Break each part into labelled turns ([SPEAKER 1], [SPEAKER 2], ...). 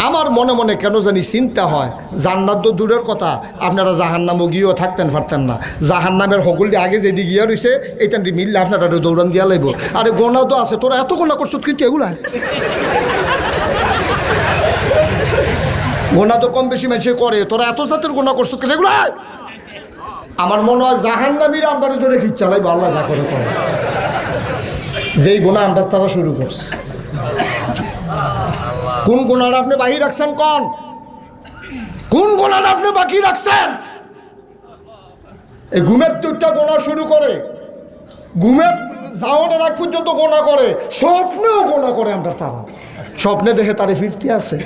[SPEAKER 1] আমার মনে মনে কেন জানি চিন্তা হয়, জান্নাত তো দূরের কথা, আপনারা জাহান্নামও গিয়েও থাকতেন পারতেন না। জাহান্নামের হকলটি আগে যেটি গিয়ে রয়েছে এইটান মিললে আপনারা দৌড়ান দিয়া লাগবো। আরে গোনা তো আছে, তোরা এত গোনা করছো কিন্তু এগুলা গোনা তো কম বেশি মানুষে করে, তোরা এত জাতের গোনা করছো কিন্তু এগুলা। আমার মনে হয় জাহান্নামীরা আমরা ধরে খিচ্ছা লাগবে, আল্লাহ যা করে করে যেই গোনা আমরা তারা শুরু করছে। কোন গোনাটা আপনি বাকি রাখছেন? কোন গোনাটা আপনি বাকি রাখছেন? এই ঘুমের দুধটা গোনা শুরু করে, ঘুমের যাওয়ার আগ পর্যন্ত গোনা করে, স্বপ্নেও গোনা করে। আমরা তারা স্বপ্নে দেখে তারে ফিরতে আছে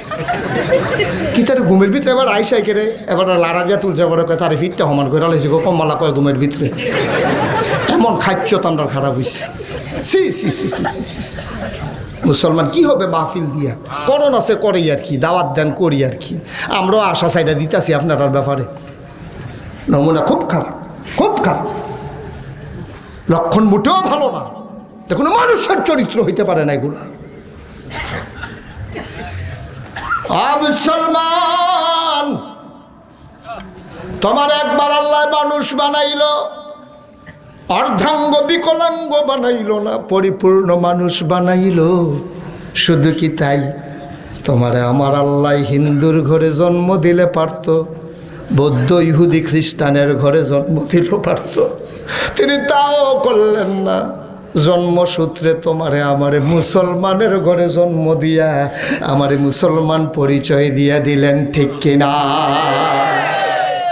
[SPEAKER 1] কি তার ঘুমের ভিতরে এবার আইসাই কেড়ে এবার লাড়া দিয়া তুলছে, এবার তারে ফিরতে সমান করে লাইছে গো কমলা কয় ঘুমের ভিতরে। এমন খাচ্ছ তো আমরা খারাপ হয়েছি। সি সি সি সি সি সি মুসলমান কি হবে মাহফিল দিয়া? করণ আছে করে আর কি, দাওয়াত দেন করি আর কি। আমরাও আশা সাইডা দিতেছি আপনার ব্যাপারে। নমুনা খুব খারাপ, খুব খারাপ, লক্ষণ মোটেও ভালো না। দেখুন মানুষের চরিত্র হইতে পারে না এগুলো। মুসলমান, তোমার একবার আল্লাহ মানুষ বানাইল, অর্ধাঙ্গ বিকলাঙ্গ বানাইল না, পরিপূর্ণ মানুষ বানাইল। শুধু কি তাই, তোমারে আমার আল্লাহ হিন্দুর ঘরে জন্ম দিলে পারত, বৌদ্ধ ইহুদি খ্রিস্টানের ঘরে জন্ম দিলে পারত, তিনি তাও করলেন না। জন্মসূত্রে তোমারে আমারে মুসলমানের ঘরে জন্ম দিয়া আমারে মুসলমান পরিচয় দিয়া দিলেন, ঠিক কিনা?